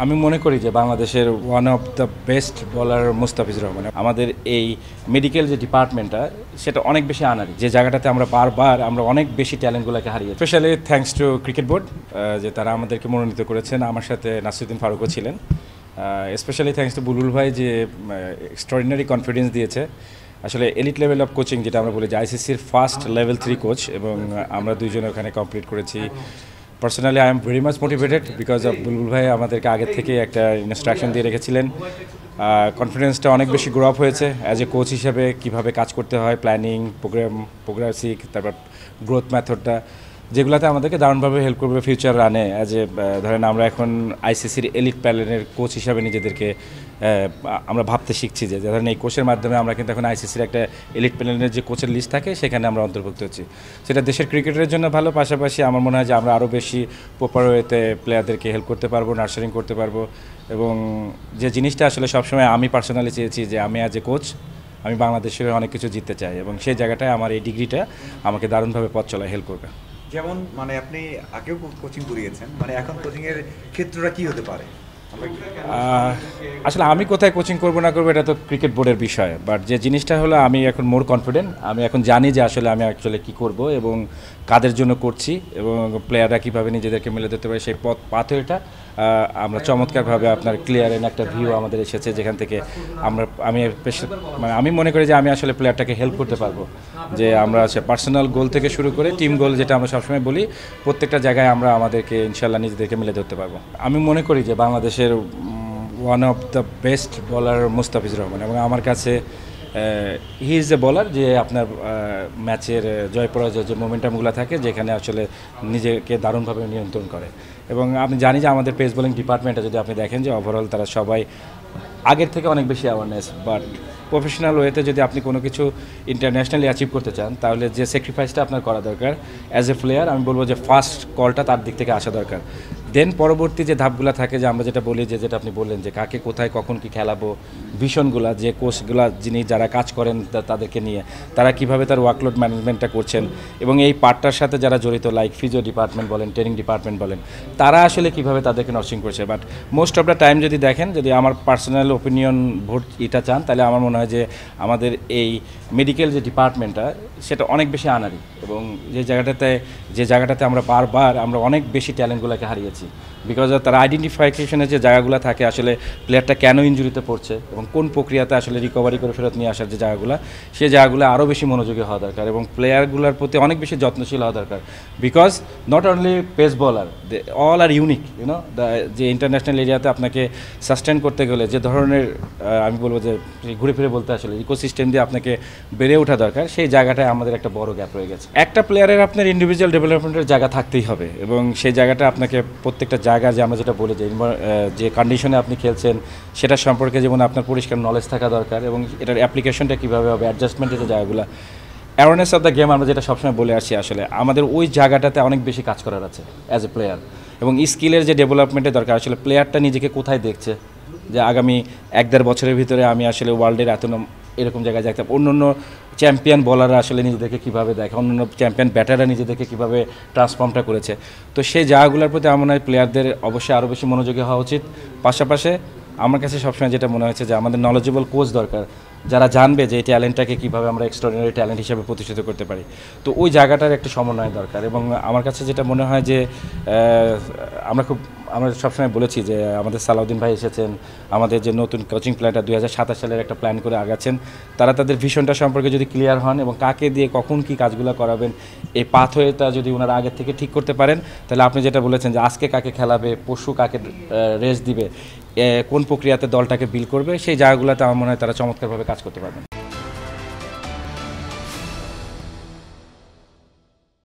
আমি মনে করি যে বাংলাদেশের one of the best bowler Mustafizur Rahman. আমাদের এই মেডিকেল যে ডিপার্টমেন্টটা সেটা অনেক বেশি আনারি, যে জায়গাটাতে আমরা বারবার আমরা অনেক বেশি ট্যালেন্টগুলোকে হারিয়ে, specially thanks to cricket board যে তারা আমাদেরকে মনোনীত করেছেন। আমার সাথে নাসিরুদ্দিন ফারুকও ছিলেন। স্পেশালি থ্যাঙ্কস টু বুলবুল ভাই যে এক্সট্রাঅর্ডিনারি কনফিডেন্স দিয়েছে। আসলে এলিট লেভেল অফ কোচিং যেটা আমরা বলি যে আইসিসির ফার্স্ট লেভেল 3 কোচ, এবং আমরা দুইজনে ওখানে কমপ্লিট করেছি। Personally I am very much motivated because of Bulbul ভাই আমাদেরকে আগে থেকে একটা ইনস্ট্রাকশন দিয়ে রেখেছিলেন। কনফিডেন্সটা অনেক বেশি গ্রো আপ হয়েছে অ্যাজ এ কোচ হিসেবে, কীভাবে কাজ করতে হয়, প্ল্যানিং, প্রোগ্রেসিভ, তারপর গ্রোথ মেথডটা, যেগুলোতে আমাদেরকে দারুণভাবে হেল্প করবে ফিউচার রানে। অ্যাজ এ ধরেন আমরা এখন আইসিসির এলিট প্যানেলের কোচ হিসাবে নিজেদেরকে আমরা ভাবতে শিখছি যে ধরেন এই কোচের মাধ্যমে আমরা কিন্তু এখন আইসিসির একটা এলিট প্যানেলের যে কোচের লিস্ট থাকে সেখানে আমরা অন্তর্ভুক্ত হচ্ছি। সেটা দেশের ক্রিকেটের জন্য ভালো, পাশাপাশি আমার মনে হয় যে আমরা আরও বেশি প্রপার ওয়েতে প্লেয়ারদেরকে হেল্প করতে পারবো, নার্সারিং করতে পারবো। এবং যে জিনিসটা আসলে সবসময় আমি পার্সোনালি চেয়েছি যে আমি অ্যাজ এ কোচ আমি বাংলাদেশের অনেক কিছু জিততে চাই, এবং সেই জায়গাটায় আমার এই ডিগ্রিটা আমাকে দারুণভাবে পথ চলায় হেল্প করবে। যেমন আপনি আগেও কোচিং করিয়েছেন, এখন কোচিংয়ের ক্ষেত্রটা কি হতে পারে? আসলে আমি কোথায় কোচিং করবো না করবো এটা তো ক্রিকেট বোর্ডের বিষয়, বাট যে জিনিসটা হলো আমি এখন মোর কনফিডেন্ট। আমি এখন জানি যে আসলে আমি অ্যাকচুয়ালি কী করব এবং কাদের জন্য করছি, এবং প্লেয়াররা কীভাবে নিজেদেরকে মেলে ধরতে পারে সেই পাথওয়েটা আমরা চমৎকারভাবে আপনার ক্লিয়ার এন একটা ভিউ আমাদের এসেছে, যেখান থেকে আমি মনে করি যে আমি আসলে প্লেয়ারটাকে হেল্প করতে পারবো। যে আমরা পার্সোনাল গোল থেকে শুরু করে টিম গোল, যেটা আমরা সবসময় বলি, প্রত্যেকটা জায়গায় আমরা আমাদেরকে ইনশাল্লাহ নিজেদেরকে মেলে ধরতে পারবো। আমি মনে করি যে বাংলাদেশের one of the best bowler Mustafizur Rahman, এবং আমার কাছে হি ইজ এ বোলার যে আপনার ম্যাচের জয় পরাজয় যে মোমেন্টামগুলো থাকে, যেখানে আসলে নিজেকে দারুণভাবে নিয়ন্ত্রণ করে। এবং আপনি জানি যে আমাদের পেস বোলিং ডিপার্টমেন্টে যদি আপনি দেখেন যে ওভারঅল তারা সবাই আগের থেকে অনেক বেশি অ্যাওয়ারনেস, বাট প্রফেশনাল ওয়েতে যদি আপনি কোনো কিছু ইন্টারন্যাশনালি অ্যাচিভ করতে চান তাহলে যে স্যাক্রিফাইসটা আপনার করা দরকার অ্যাজ এ প্লেয়ার, আমি বলবো যে ফার্স্ট কলটা তার দিক থেকে আসা দরকার। দেন পরবর্তী যে ধাপগুলো থাকে, যে আমরা যেটা বলি যে যেটা আপনি বললেন যে কাকে কোথায় কখন কি খেলাবো, ভিশনগুলো যে কোচগুলা যিনি যারা কাজ করেন তাদেরকে নিয়ে তারা কিভাবে তার ওয়ার্কলোড ম্যানেজমেন্টটা করছেন, এবং এই পার্টটার সাথে যারা জড়িত লাইক ফিজিও ডিপার্টমেন্ট বলেন, ট্রেনিং ডিপার্টমেন্ট বলেন, তারা আসলে কিভাবে তাদেরকে নার্সিং করছে। But most of the time যদি দেখেন, যদি আমার পার্সোনাল ওপিনিয়ন ভোট এটা চান, তাহলে আমার মনে হয় যে আমাদের এই মেডিকেল যে ডিপার্টমেন্টটা সেটা অনেক বেশি আনারি, এবং যে জায়গাটাতে আমরা বারবার আমরা অনেক বেশি ট্যালেন্টগুলোকে হারিয়েছি। বিকজ তার আইডেন্টিফিকেশনের যে জায়গাগুলো থাকে, আসলে প্লেয়ারটা কেন ইনজুরিতে পড়ছে এবং কোন প্রক্রিয়াতে আসলে রিকভারি করে ফেরত নিয়ে আসার যে জায়গাগুলো, সেই জায়গাগুলো আরও বেশি মনোযোগী হওয়া দরকার, এবং প্লেয়ারগুলোর প্রতি অনেক বেশি যত্নশীল হওয়া দরকার। Because not only pace bowler, they all are unique, যে ইন্টারন্যাশনাল এরিয়াতে আপনাকে সাস্টেন করতে গেলে যে ধরনের আমি বলবো যে ঘুরে ফিরে বলতে আসলে ইকোসিস্টেম দিয়ে আপনাকে বেড়ে ওঠা দরকার, সেই জায়গাটায় আমাদের একটা বড় গ্যাপ রয়ে গেছে। একটা প্লেয়ারের আপনার ইন্ডিভিজুয়াল ডেভেলপমেন্টের জায়গা থাকতেই হবে, এবং সেই জায়গাটা আপনাকে প্রত্যেকটা জায়গা, যে আমরা যেটা বলি যে কন্ডিশনে আপনি খেলছেন সেটা সম্পর্কে যেমন আপনার পরিষ্কার নলেজ থাকা দরকার, এবং এটার অ্যাপ্লিকেশনটা কীভাবে হবে, অ্যাডজাস্টমেন্টের যে জায়গাগুলো, অ্যাওয়ারনেস অফ দ্য গেম আমরা যেটা সবসময় বলে আসছি, আসলে আমাদের ওই জায়গাটাতে অনেক বেশি কাজ করার আছে অ্যাজ এ প্লেয়ার, এবং স্কিলের যে ডেভেলপমেন্টের দরকার, আসলে প্লেয়ারটা নিজেকে কোথায় দেখছে, যে আগামী 1-1.5 বছরের ভিতরে আমি আসলে ওয়ার্ল্ডের এরকম জায়গায় যাইতাম, অন্য চ্যাম্পিয়ন বলাররা আসলে নিজেদেরকে কীভাবে দেখে, অন্য চ্যাম্পিয়ন ব্যাটাররা নিজেদেরকে কীভাবে ট্রান্সফর্মটা করেছে। তো সেই জায়গাগুলোর প্রতি আমার মনে হয় প্লেয়ারদের অবশ্যই আরও বেশি মনোযোগী হওয়া উচিত। পাশাপাশি আমার কাছে সবসময় যেটা মনে হয়েছে যে আমাদের নলেজেবল কোচ দরকার, যারা জানবে যে এই ট্যালেন্টটাকে কীভাবে আমরা এক্সট্রাঅর্ডিনারি ট্যালেন্ট হিসেবে প্রতিষ্ঠিত করতে পারি। তো ওই জায়গাটার একটা সমন্বয় দরকার, এবং আমার কাছে যেটা মনে হয় যে আমরা সবসময় বলেছি যে আমাদের সালাউদ্দিন ভাই এসেছেন, আমাদের যে নতুন কোচিং প্ল্যানটা 2027 সালের একটা প্ল্যান করে আগাচ্ছেন, তারা তাদের ভিশনটা সম্পর্কে যদি ক্লিয়ার হন এবং কাকে দিয়ে কখন কি কাজগুলো করাবেন, এই পাথওয়েটা যদি ওনারা আগের থেকে ঠিক করতে পারেন, তাহলে আপনি যেটা বলেছেন যে আজকে কাকে খেলাবে, পরশু কাকে রেস্ট দিবে, কোন প্রক্রিয়াতে দলটাকে বিল করবে, সেই জায়গাগুলোতে আমার মনে হয় তারা চমৎকারভাবে কাজ করতে পারবেন।